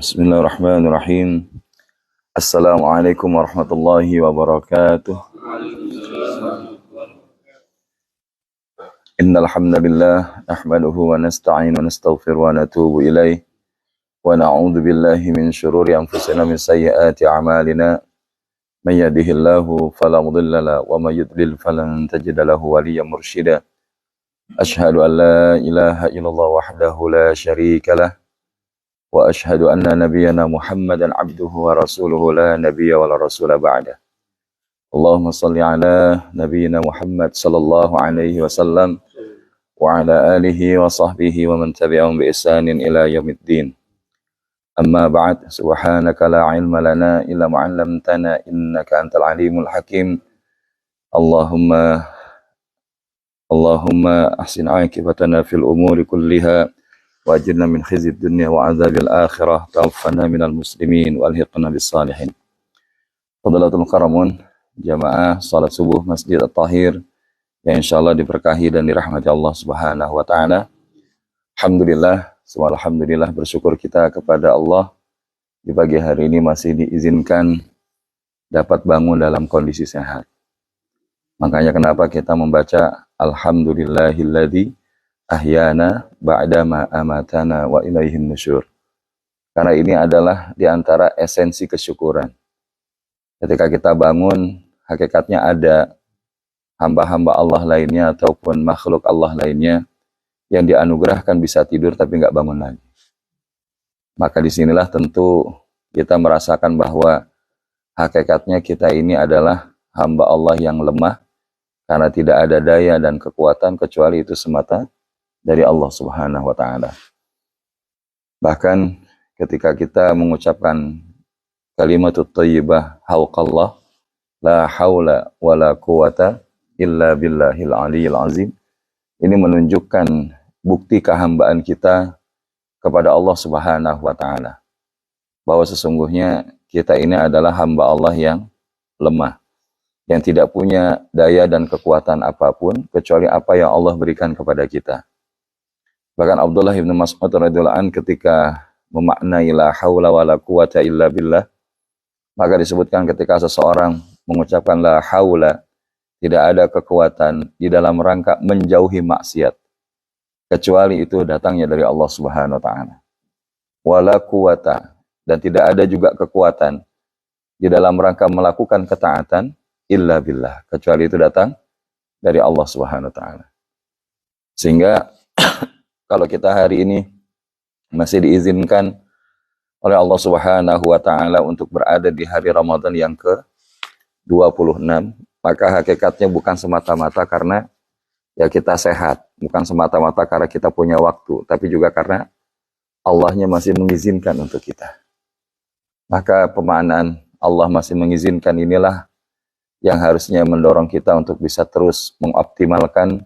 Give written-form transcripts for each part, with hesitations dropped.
Bismillahirrahmanirrahim. Assalamualaikum warahmatullahi wabarakatuh. Innal hamdalillah nahmaduhu wa nasta'inu wa nastaghfiru wa natubu ilaih wa na'udzu billahi min shururi anfusina min sayyiati a'malina may yahdihillahu fala mudilla lahu wa may yudlil falan tajida lahu waliyyan mursyida. Asyhadu an la ilaha illallah wahdahu la syarika lah wa ashhadu anna nabiyyana Muhammadan abduhu wa rasuluhu la nabiyya wa la rasula ba'da. Allahumma salli ala nabiyyina Muhammad sallallahu alaihi wasallam wa ala alihi wa sahbihi wa man tabi'ahum bi ihsanin ila yaumiddin. Amma ba'd, subhanaka la ilma lana illa ma 'allamtana innaka antal alimul hakim. Allahumma ahsin 'aqibatana fil umuri kulliha wajirna min khizyid dunya wa azabil akhirah, tawaffana minal muslimin wa alhiqna bis salihin. Fadlatul karamun, jamaah salat subuh Masjid At-Tahir yang insyaallah diberkahi dan dirahmati Allah Subhanahu wa taala. Alhamdulillah, bersyukur kita kepada Allah di pagi hari ini masih diizinkan dapat bangun dalam kondisi sehat. Makanya kenapa kita membaca alhamdulillahilladzi ahyana ba'dama amatana wa ilaihin nusyur. Karena ini adalah di antara esensi kesyukuran. Ketika kita bangun, hakikatnya ada hamba-hamba Allah lainnya ataupun makhluk Allah lainnya yang dianugerahkan bisa tidur tapi nggak bangun lagi. Maka disinilah tentu kita merasakan bahwa hakikatnya kita ini adalah hamba Allah yang lemah karena tidak ada daya dan kekuatan kecuali itu semata dari Allah Subhanahu wa taala. Bahkan ketika kita mengucapkan kalimatut thayyibah hauqallah la haula wala quwata illa billahil aliyil azim, ini menunjukkan bukti kehambaan kita kepada Allah Subhanahu wa taala. Bahwa sesungguhnya kita ini adalah hamba Allah yang lemah, yang tidak punya daya dan kekuatan apapun kecuali apa yang Allah berikan kepada kita. Bahkan Abdullah bin Mas'ud radhiyallahu anhu ketika memaknai la haula wala quwata illa billah, maka disebutkan ketika seseorang mengucapkan la haula, tidak ada kekuatan di dalam rangka menjauhi maksiat kecuali itu datangnya dari Allah Subhanahu wa taala. Wala quwata, dan tidak ada juga kekuatan di dalam rangka melakukan ketaatan illa billah kecuali itu datang dari Allah Subhanahu wa taala. Sehingga kalau kita hari ini masih diizinkan oleh Allah Subhanahu wa taala untuk berada di hari Ramadan yang ke-26, maka hakikatnya bukan semata-mata karena ya kita sehat, bukan semata-mata karena kita punya waktu, tapi juga karena Allahnya masih mengizinkan untuk kita. Maka pemaknaan Allah masih mengizinkan inilah yang harusnya mendorong kita untuk bisa terus mengoptimalkan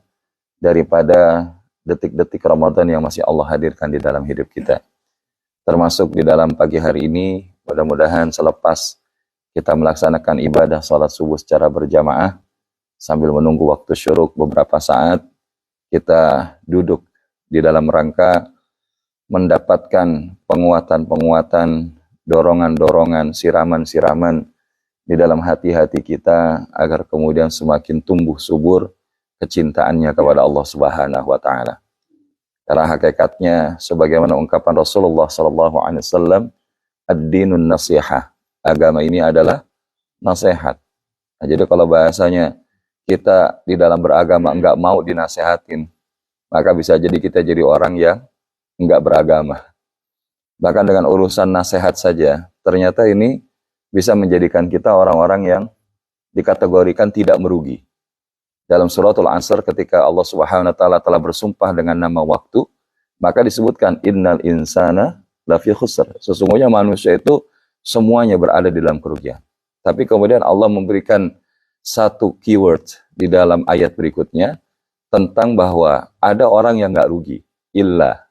daripada detik-detik Ramadan yang masih Allah hadirkan di dalam hidup kita. Termasuk di dalam pagi hari ini, mudah-mudahan selepas kita melaksanakan ibadah salat subuh secara berjamaah, sambil menunggu waktu syuruk beberapa saat, kita duduk di dalam rangka mendapatkan penguatan-penguatan, dorongan-dorongan, siraman-siraman di dalam hati-hati kita agar kemudian semakin tumbuh subur kecintaannya kepada Allah Subhanahu wa taala. Karena hakikatnya sebagaimana ungkapan Rasulullah SAW, ad-dinun nasihah. Agama ini adalah nasihat. Nah, jadi kalau bahasanya kita di dalam beragama enggak mau dinasehatin, maka bisa jadi kita jadi orang yang enggak beragama. Bahkan dengan urusan nasihat saja, ternyata ini bisa menjadikan kita orang-orang yang dikategorikan tidak merugi. Dalam suratul Asr ketika Allah Subhanahu wa taala telah bersumpah dengan nama waktu, maka disebutkan innal insana lafi khusr. Sesungguhnya manusia itu semuanya berada di dalam kerugian. Tapi kemudian Allah memberikan satu keyword di dalam ayat berikutnya tentang bahwa ada orang yang enggak rugi, illa.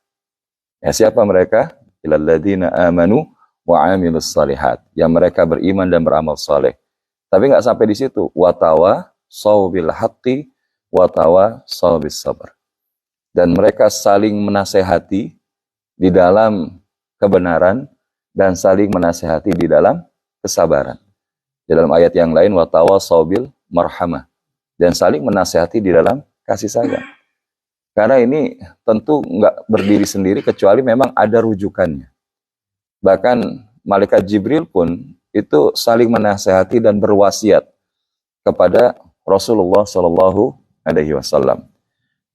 Ya, siapa mereka? Illal ladzina amanu wa 'amilus shalihat. Yang mereka beriman dan beramal saleh. Tapi enggak sampai di situ. Watawa sawbil haqqi wa tawasaw bis sabr. Dan mereka saling menasehati di dalam kebenaran dan saling menasehati di dalam kesabaran. Di dalam ayat yang lain wa tawasaw bil marhamah, dan saling menasehati di dalam kasih sayang. Karena ini tentu enggak berdiri sendiri kecuali memang ada rujukannya. Bahkan malaikat Jibril pun itu saling menasehati dan berwasiat kepada Rasulullah Shallallahu Alaihi Wasallam.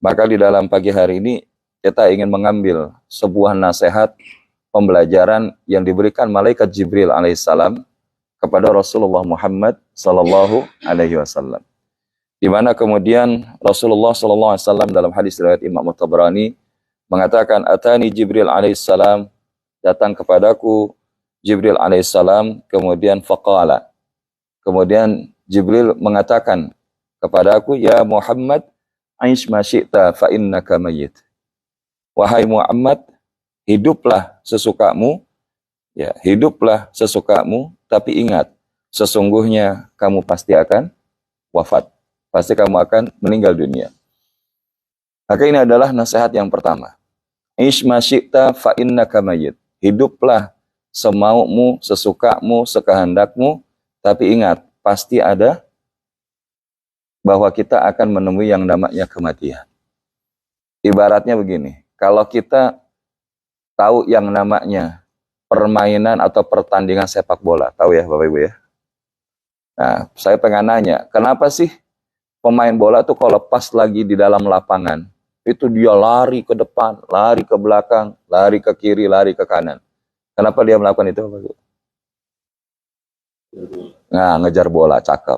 Maka di dalam pagi hari ini kita ingin mengambil sebuah nasihat pembelajaran yang diberikan malaikat Jibril alaihissalam kepada Rasulullah Muhammad Shallallahu Alaihi Wasallam. Di mana kemudian Rasulullah Shallallahu Alaihi Wasallam dalam hadis riwayat Imam At-Tabrani mengatakan, Atani Jibril alaihissalam, datang kepadaku Jibril alaihissalam, kemudian faqala. Kemudian Jibril mengatakan kepada aku, ya Muhammad, aish ma syi'ta fa innaka mayyit. Wahai Muhammad, hiduplah sesukamu, ya, hiduplah sesukamu, tapi ingat, sesungguhnya kamu pasti akan wafat. Pasti kamu akan meninggal dunia. Maka ini adalah nasihat yang pertama. Aish ma syi'ta fa innaka mayyit. Hiduplah semaumu, sesukamu, sekehendakmu, tapi ingat, pasti ada bahwa kita akan menemui yang namanya kematian. Ibaratnya begini, kalau kita tahu yang namanya permainan atau pertandingan sepak bola, tahu ya Bapak Ibu ya? Nah, saya pengen nanya, kenapa sih pemain bola tuh kalau pas lagi di dalam lapangan, itu dia lari ke depan, lari ke belakang, lari ke kiri, lari ke kanan. Kenapa dia melakukan itu Bapak Ibu? Nah, ngejar bola, cakep.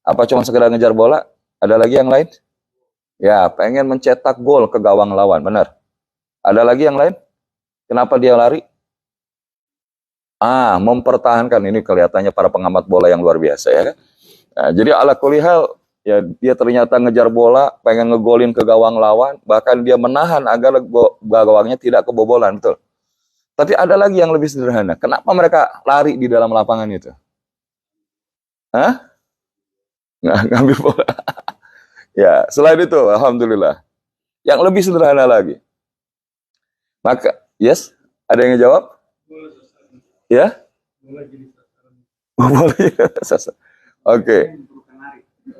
Apa cuma sekedar ngejar bola? Ada lagi yang lain? Ya, pengen mencetak gol ke gawang lawan, benar. Ada lagi yang lain? Kenapa dia lari? Mempertahankan. Ini kelihatannya para pengamat bola yang luar biasa ya kan? Nah, jadi ala kulli hal, ya dia ternyata ngejar bola, pengen ngegolin ke gawang lawan, bahkan dia menahan agar gawangnya tidak kebobolan, betul. Tapi ada lagi yang lebih sederhana. Kenapa mereka lari di dalam lapangan itu? Ngambil bola. Ya, selain itu, alhamdulillah. Yang lebih sederhana lagi. Maka, yes, ada yang jawab? Ya? Boleh. Oke.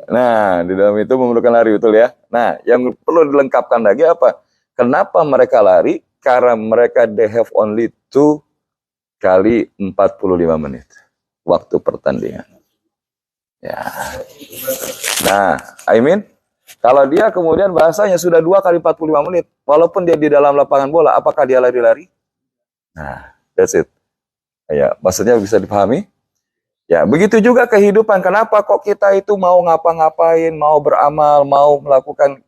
Nah, di dalam itu memerlukan lari, betul ya? Nah, yang perlu dilengkapkan lagi apa? Kenapa mereka lari? Karena mereka they have only 2 kali 45 menit waktu pertandingan. Ya. Nah, kalau dia kemudian bahasanya sudah 2 kali 45 menit, walaupun dia di dalam lapangan bola, apakah dia lari-lari? Nah, that's it. Ya, maksudnya bisa dipahami? Ya, begitu juga kehidupan. Kenapa kok kita itu mau ngapa-ngapain, mau beramal, mau melakukan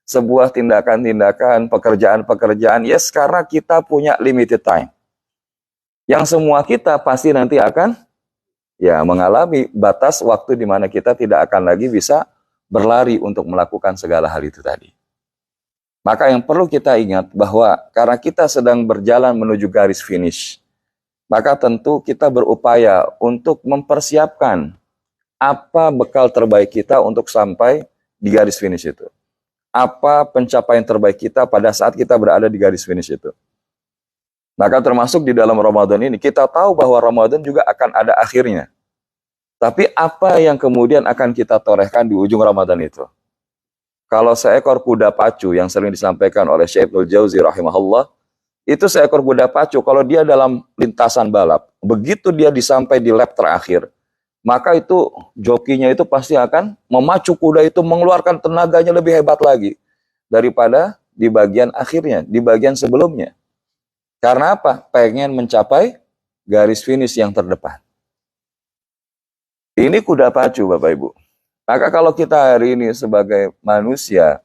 sebuah tindakan-tindakan, pekerjaan-pekerjaan? Yes, karena kita punya limited time. Yang semua kita pasti nanti akan mengalami batas waktu di mana kita tidak akan lagi bisa berlari untuk melakukan segala hal itu tadi. Maka yang perlu kita ingat bahwa karena kita sedang berjalan menuju garis finish, maka tentu kita berupaya untuk mempersiapkan apa bekal terbaik kita untuk sampai di garis finish itu. Apa pencapaian terbaik kita pada saat kita berada di garis finish itu. Maka termasuk di dalam Ramadan ini, kita tahu bahwa Ramadan juga akan ada akhirnya. Tapi apa yang kemudian akan kita torehkan di ujung Ramadan itu? Kalau seekor kuda pacu yang sering disampaikan oleh Syekh Ibnul Jauzi rahimahullah, itu seekor kuda pacu kalau dia dalam lintasan balap, begitu dia disampai di lap terakhir, maka itu jokinya itu pasti akan memacu kuda itu mengeluarkan tenaganya lebih hebat lagi daripada di bagian akhirnya, di bagian sebelumnya. Karena apa? Pengen mencapai garis finish yang terdepan. Ini kuda pacu, Bapak Ibu. Maka kalau kita hari ini sebagai manusia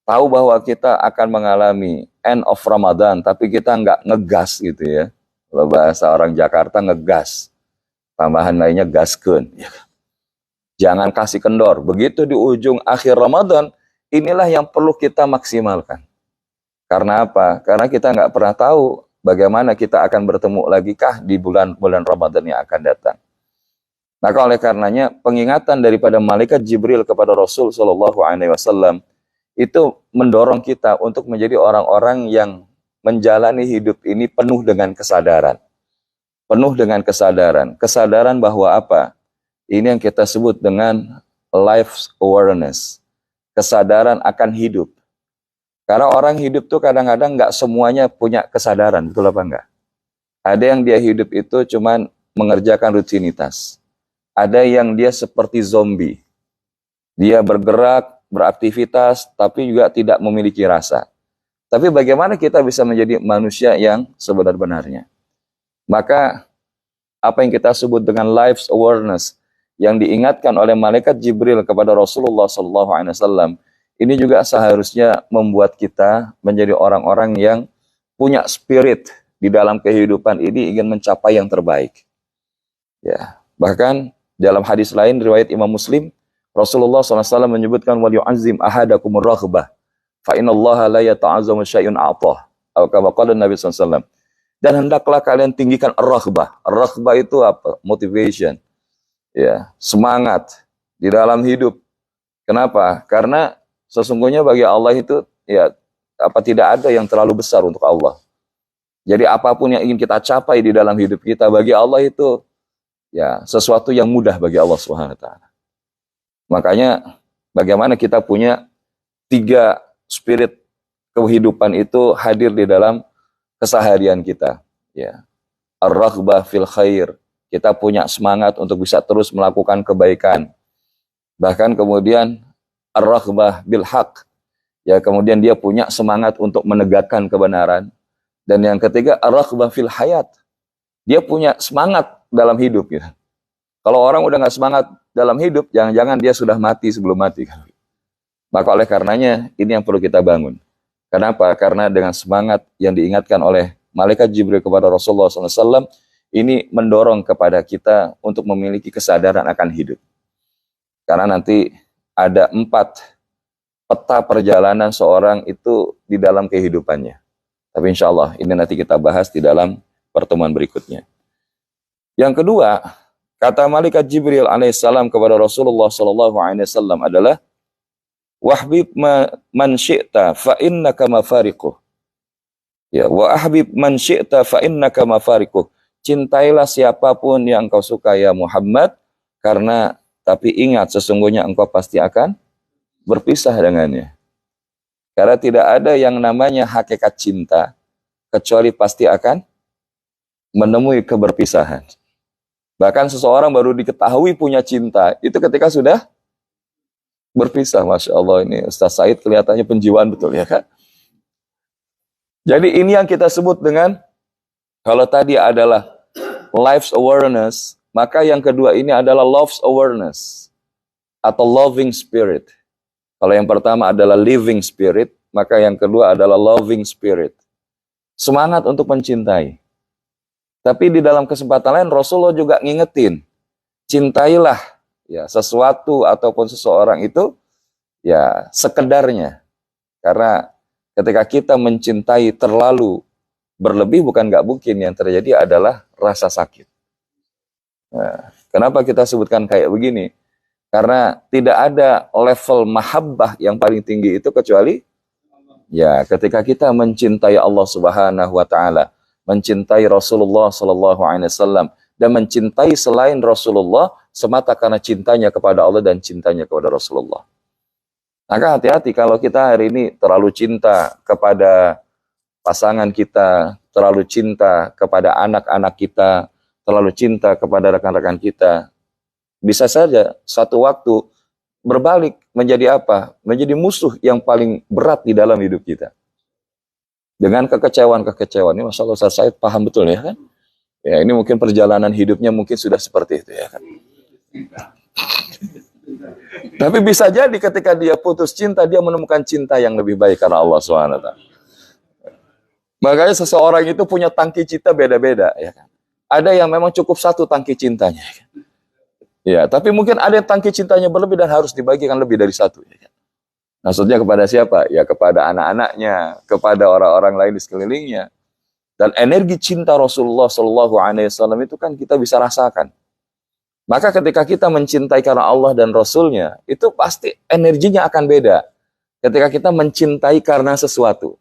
tahu bahwa kita akan mengalami end of Ramadan, tapi kita nggak ngegas gitu ya. Kalau bahasa orang Jakarta ngegas. Tambahan lainnya gaskeun. Jangan kasih kendor. Begitu di ujung akhir Ramadan, inilah yang perlu kita maksimalkan. Karena apa? Karena kita nggak pernah tahu bagaimana kita akan bertemu lagi kah di bulan-bulan Ramadan yang akan datang. Maka oleh karenanya pengingatan daripada malaikat Jibril kepada Rasul Shallallahu Alaihi Wasallam itu mendorong kita untuk menjadi orang-orang yang menjalani hidup ini penuh dengan kesadaran. Penuh dengan kesadaran. Kesadaran bahwa apa? Ini yang kita sebut dengan life awareness. Kesadaran akan hidup. Karena orang hidup tuh kadang-kadang nggak semuanya punya kesadaran. Betul apa enggak? Ada yang dia hidup itu cuman mengerjakan rutinitas. Ada yang dia seperti zombie. Dia bergerak, beraktivitas, tapi juga tidak memiliki rasa. Tapi bagaimana kita bisa menjadi manusia yang sebenar-benarnya? Maka apa yang kita sebut dengan life's awareness yang diingatkan oleh malaikat Jibril kepada Rasulullah SAW, ini juga seharusnya membuat kita menjadi orang-orang yang punya spirit di dalam kehidupan ini ingin mencapai yang terbaik. Ya, bahkan dalam hadis lain riwayat Imam Muslim, Rasulullah SAW menyebutkan wal yu'azzim ahadakumur raghbah fa innallaha la yata'azzamu syai'un a'tah. Atau kama qala Nabi SAW. Dan hendaklah kalian tinggikan ar-raghbah. Ar-raghbah itu apa? Motivation. Ya, semangat di dalam hidup. Kenapa? Karena sesungguhnya bagi Allah itu ya tidak ada yang terlalu besar untuk Allah. Jadi apapun yang ingin kita capai di dalam hidup kita bagi Allah itu ya sesuatu yang mudah bagi Allah Subhanahu wa taala. Makanya bagaimana kita punya 3 spirit kehidupan itu hadir di dalam keseharian kita, ya. Ar-raghbah fil khair. Kita punya semangat untuk bisa terus melakukan kebaikan. Bahkan kemudian ar-raghbah bil haq. Ya, kemudian dia punya semangat untuk menegakkan kebenaran. Dan yang ketiga ar-raghbah fil hayat. Dia punya semangat dalam hidup gitu. Kalau orang udah nggak semangat dalam hidup, jangan-jangan dia sudah mati sebelum mati. Maka oleh karenanya ini yang perlu kita bangun. Kenapa? Karena dengan semangat yang diingatkan oleh malaikat Jibril kepada Rasulullah SAW, ini mendorong kepada kita untuk memiliki kesadaran akan hidup. Karena nanti ada 4 peta perjalanan seorang itu di dalam kehidupannya. Tapi insya Allah ini nanti kita bahas di dalam pertemuan berikutnya. Yang kedua, kata malaikat Jibril alaihissalam kepada Rasulullah SAW adalah wahbib man syi'ta fa innaka mafariquh. Ya, wa ahbib man syi'ta fa innaka mafariquh. Cintailah siapapun yang engkau suka ya Muhammad, karena tapi ingat sesungguhnya engkau pasti akan berpisah dengannya. Karena tidak ada yang namanya hakikat cinta kecuali pasti akan menemui keberpisahan. Bahkan seseorang baru diketahui punya cinta, itu ketika sudah berpisah. Masya Allah, ini Ustaz Said kelihatannya penjiwaan betul ya kan? Jadi ini yang kita sebut dengan, kalau tadi adalah life's awareness, maka yang kedua ini adalah love's awareness, atau loving spirit. Kalau yang pertama adalah living spirit, maka yang kedua adalah loving spirit. Semangat untuk mencintai. Tapi di dalam kesempatan lain Rasulullah juga ngingetin, cintailah ya sesuatu ataupun seseorang itu ya sekedarnya. Karena ketika kita mencintai terlalu berlebih, bukan nggak mungkin yang terjadi adalah rasa sakit. Nah, kenapa kita sebutkan kayak begini? Karena tidak ada level mahabbah yang paling tinggi itu kecuali ya ketika kita mencintai Allah Subhanahu wa taala, mencintai Rasulullah sallallahu alaihi wasallam, dan mencintai selain Rasulullah semata karena cintanya kepada Allah dan cintanya kepada Rasulullah. Maka hati-hati kalau kita hari ini terlalu cinta kepada pasangan kita, terlalu cinta kepada anak-anak kita, terlalu cinta kepada rekan-rekan kita. Bisa saja satu waktu berbalik menjadi apa? Menjadi musuh yang paling berat di dalam hidup kita. Dengan kekecewaan-kekecewaan. Ini Masya Allah Ustaz Said paham betul ya kan? Ya ini mungkin perjalanan hidupnya mungkin sudah seperti itu ya kan? Tapi bisa jadi ketika dia putus cinta, dia menemukan cinta yang lebih baik karena Allah SWT. Makanya seseorang itu punya tangki cinta beda-beda. Ya kan? Ada yang memang cukup satu tangki cintanya. Ya, kan? Ya, tapi mungkin ada yang tangki cintanya berlebih dan harus dibagikan lebih dari satu. Ya kan? Maksudnya kepada siapa? Ya kepada anak-anaknya, kepada orang-orang lain di sekelilingnya. Dan energi cinta Rasulullah SAW itu kan kita bisa rasakan. Maka ketika kita mencintai karena Allah dan Rasulnya, itu pasti energinya akan beda. Ketika kita mencintai karena sesuatu.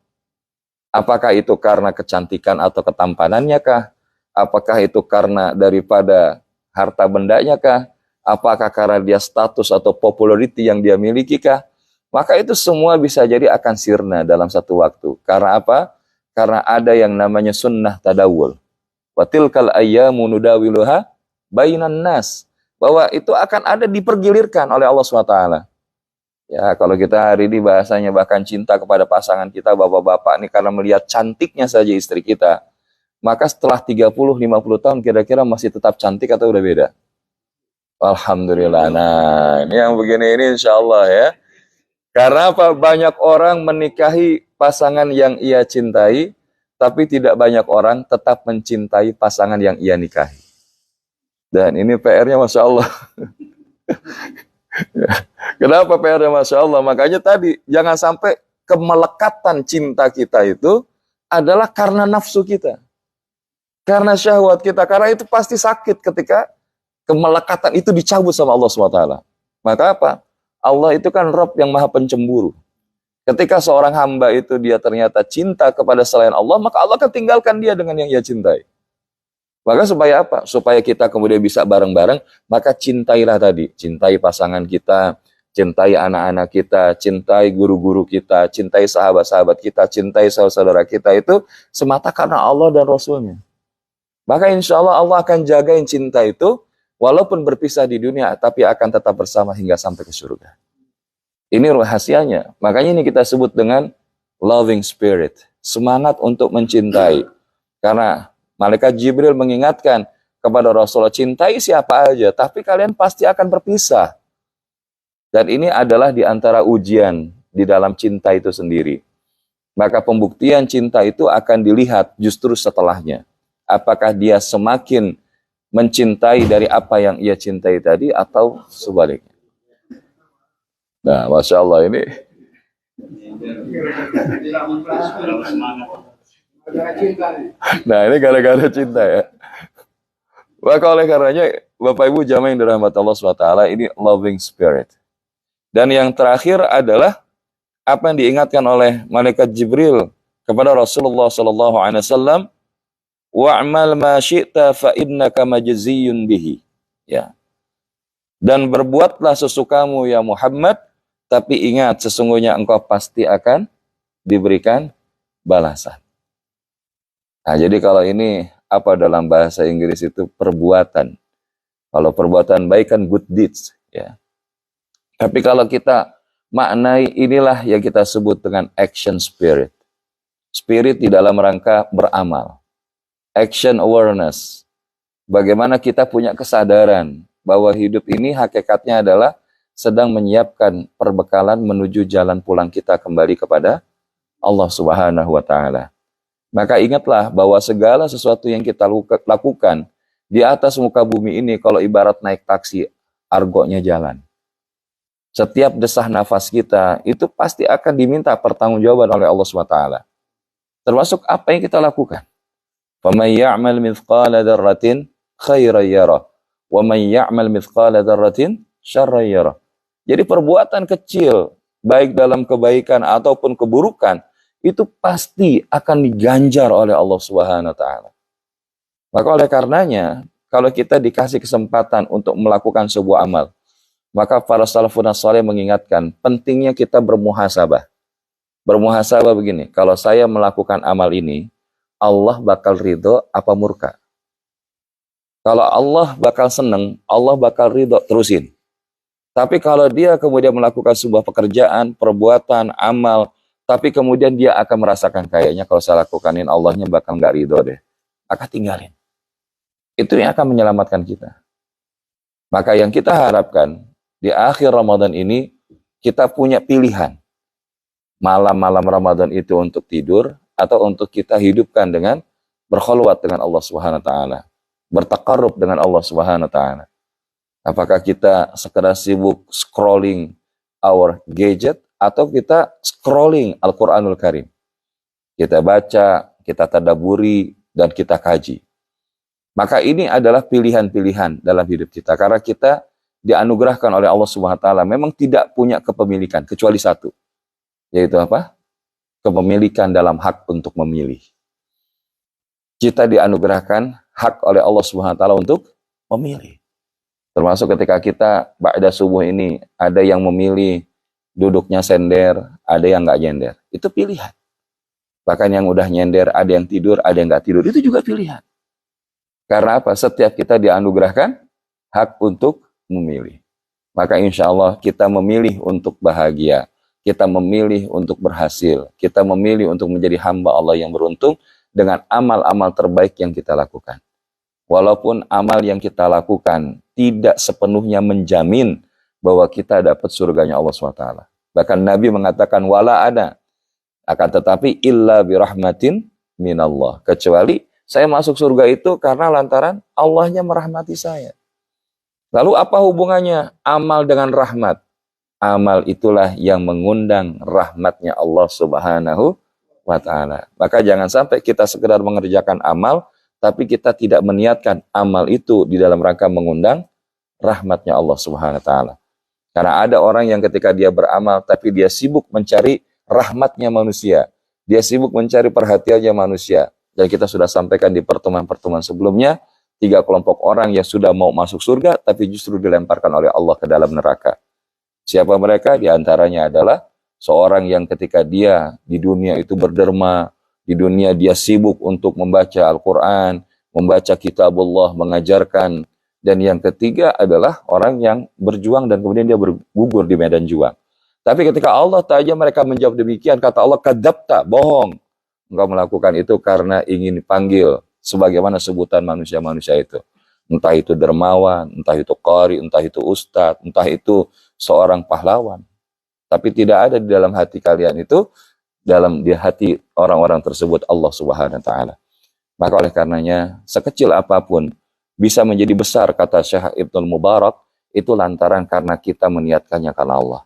Apakah itu karena kecantikan atau ketampanannya kah? Apakah itu karena daripada harta bendanya kah? Apakah karena dia status atau popularity yang dia miliki kah? Maka itu semua bisa jadi akan sirna dalam satu waktu. Karena apa? Karena ada yang namanya sunnah tadawul. Wa tilkal ayyamu nudawiluha bainan nas, bahwa itu akan ada dipergilirkan oleh Allah SWT. Ya, kalau kita hari ini bahasanya bahkan cinta kepada pasangan kita, bapak-bapak ini karena melihat cantiknya saja istri kita, maka setelah 30-50 tahun kira-kira masih tetap cantik atau udah beda? Alhamdulillah. Nah, ini yang begini ini insya Allah ya. Karena apa? Banyak orang menikahi pasangan yang ia cintai, tapi tidak banyak orang tetap mencintai pasangan yang ia nikahi. Dan ini PR-nya Masya Allah. Kenapa PR-nya Masya Allah? Makanya tadi, jangan sampai kemelekatan cinta kita itu adalah karena nafsu kita. Karena syahwat kita. Karena itu pasti sakit ketika kemelekatan itu dicabut sama Allah SWT. Maka apa? Allah itu kan Rabb yang maha pencemburu. Ketika seorang hamba itu dia ternyata cinta kepada selain Allah, maka Allah akan tinggalkan dia dengan yang ia cintai. Maka supaya apa? Supaya kita kemudian bisa bareng-bareng, maka cintailah tadi. Cintai pasangan kita, cintai anak-anak kita, cintai guru-guru kita, cintai sahabat-sahabat kita, cintai saudara-saudara kita itu semata karena Allah dan Rasulnya. Maka insya Allah Allah akan jagain cinta itu, walaupun berpisah di dunia, tapi akan tetap bersama hingga sampai ke surga. Ini rahasianya. Makanya ini kita sebut dengan loving spirit. Semangat untuk mencintai. Karena Malaikat Jibril mengingatkan kepada Rasulullah, cintai siapa aja, tapi kalian pasti akan berpisah. Dan ini adalah di antara ujian di dalam cinta itu sendiri. Maka pembuktian cinta itu akan dilihat justru setelahnya. Apakah dia semakin mencintai dari apa yang ia cintai tadi atau sebaliknya. Nah, Masya Allah ini. Nah, ini gara-gara cinta ya. Maka oleh karenanya, Bapak Ibu jamaah yang dirahmati Allah SWT, ini loving spirit. Dan yang terakhir adalah apa yang diingatkan oleh Malaikat Jibril kepada Rasulullah SAW, wa'mal ma syi'ta fa innaka majziyun bihi. Ya. Dan berbuatlah sesukamu ya Muhammad, tapi ingat sesungguhnya engkau pasti akan diberikan balasan. Nah, jadi kalau ini apa dalam bahasa Inggris itu perbuatan. Kalau perbuatan baik kan good deeds, ya. Tapi kalau kita maknai inilah yang kita sebut dengan action spirit. Spirit di dalam rangka beramal. Action awareness. Bagaimana kita punya kesadaran bahwa hidup ini hakikatnya adalah sedang menyiapkan perbekalan menuju jalan pulang kita kembali kepada Allah Subhanahu wa Ta'ala. Maka ingatlah bahwa segala sesuatu yang kita lakukan di atas muka bumi ini, kalau ibarat naik taksi, argonya jalan. Setiap desah nafas kita itu pasti akan diminta pertanggungjawaban oleh Allah SWT. Termasuk apa yang kita lakukan. فَمَنْ يَعْمَلْ مِثْقَالَ ذَرَّةٍ خَيْرًا يَرَهُ وَمَنْ يَعْمَلْ مِثْقَالَ ذَرَّةٍ شَرًّا يَرَهُ. Jadi perbuatan kecil, baik dalam kebaikan ataupun keburukan, itu pasti akan diganjar oleh Allah Subhanahu wa Ta'ala. Maka oleh karenanya, kalau kita dikasih kesempatan untuk melakukan sebuah amal, Maka para salafun saleh mengingatkan pentingnya kita bermuhasabah. Bermuhasabah begini, kalau saya melakukan amal ini, Allah bakal ridho apa murka? Kalau Allah bakal seneng, Allah bakal ridho, terusin. Tapi kalau dia kemudian melakukan sebuah pekerjaan, perbuatan, amal, tapi kemudian dia akan merasakan kayaknya kalau saya lakukanin Allahnya bakal nggak ridho deh. Maka tinggalin. Itu yang akan menyelamatkan kita. Maka yang kita harapkan di akhir Ramadan ini kita punya pilihan. Malam-malam Ramadan itu untuk tidur atau untuk kita hidupkan dengan berkhulwat dengan Allah Subhanahu wa taala, bertaqarrub dengan Allah Subhanahu wa taala. Apakah kita sekedar sibuk scrolling our gadget atau kita scrolling Al-Qur'anul Karim. Kita baca, kita tadabburi dan kita kaji. Maka ini adalah pilihan-pilihan dalam hidup kita karena kita dianugerahkan oleh Allah Subhanahu wa taala memang tidak punya kepemilikan kecuali satu. Yaitu apa? Kepemilikan dalam hak untuk memilih. Kita dianugerahkan hak oleh Allah Subhanahu wa taala untuk memilih. Termasuk ketika kita ba'da subuh ini ada yang memilih duduknya sender, ada yang nggak nyender. Itu pilihan. Bahkan yang udah nyender, ada yang tidur, ada yang nggak tidur. Itu juga pilihan. Karena apa? Setiap kita dianugerahkan hak untuk memilih. Maka insya Allah kita memilih untuk bahagia. Kita memilih untuk berhasil. Kita memilih untuk menjadi hamba Allah yang beruntung dengan amal-amal terbaik yang kita lakukan. Walaupun amal yang kita lakukan tidak sepenuhnya menjamin bahwa kita dapat surganya Allah SWT. Bahkan Nabi mengatakan, wala ada. Akan tetapi, illa birahmatin minallah. Kecuali saya masuk surga itu karena lantaran Allahnya merahmati saya. Lalu apa hubungannya amal dengan rahmat? Amal itulah yang mengundang rahmatnya Allah Subhanahu wa ta'ala. Maka jangan sampai kita sekedar mengerjakan amal, tapi kita tidak meniatkan amal itu di dalam rangka mengundang rahmatnya Allah Subhanahu wa ta'ala. Karena ada orang yang ketika dia beramal, tapi dia sibuk mencari rahmatnya manusia. Dia sibuk mencari perhatiannya manusia. Dan kita sudah sampaikan di pertemuan-pertemuan sebelumnya, 3 kelompok orang yang sudah mau masuk surga, tapi justru dilemparkan oleh Allah ke dalam neraka. Siapa mereka? Di antaranya adalah seorang yang ketika dia di dunia itu berderma, di dunia dia sibuk untuk membaca Al-Quran, membaca kitabullah, mengajarkan. Dan yang ketiga adalah orang yang berjuang dan kemudian dia bergugur di medan juang. Tapi ketika Allah saja mereka menjawab demikian, kata Allah, kadzabta, bohong. Engkau melakukan itu karena ingin dipanggil sebagaimana sebutan manusia-manusia itu. Entah itu dermawan, entah itu qari, entah itu ustadz, entah itu seorang pahlawan. Tapi tidak ada di dalam hati kalian itu, dalam di hati orang-orang tersebut Allah Subhanahu wa taala. Maka oleh karenanya sekecil apapun bisa menjadi besar, kata Syekh Ibnul Mubarak, itu lantaran karena kita meniatkannya karena Allah.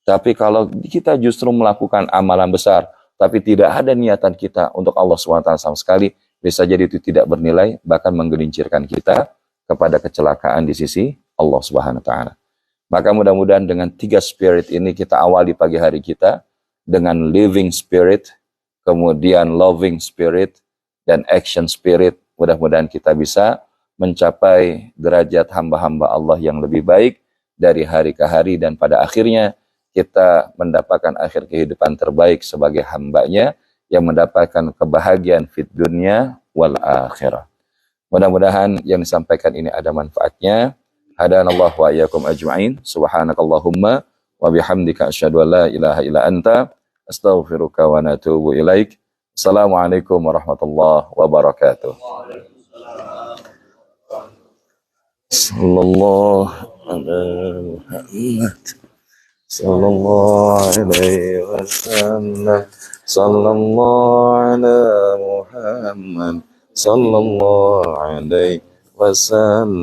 Tapi kalau kita justru melakukan amalan besar tapi tidak ada niatan kita untuk Allah Subhanahu wa taala sama sekali, bisa jadi itu tidak bernilai, bahkan menggelincirkan kita kepada kecelakaan di sisi Allah Subhanahu wa taala. Maka mudah-mudahan dengan 3 spirit ini kita awali pagi hari kita dengan living spirit, kemudian loving spirit, dan action spirit. Mudah-mudahan kita bisa mencapai derajat hamba-hamba Allah yang lebih baik dari hari ke hari, dan pada akhirnya kita mendapatkan akhir kehidupan terbaik sebagai hambanya yang mendapatkan kebahagiaan fid dunya wal akhirah. Mudah-mudahan yang disampaikan ini ada manfaatnya. Hadanallahu wa iyyakum ajma'in. Subhanakallahumma wa bihamdika asyhadu an la ilaha illa anta astaghfiruka wa natubu ilaik. Assalamualaikum warahmatullahi wabarakatuh. Sallallahu alaihi Muhammad. Sallallahu alaihi wasallam. Sallallahu ala Muhammad. Sallallahu alaihi wasallam.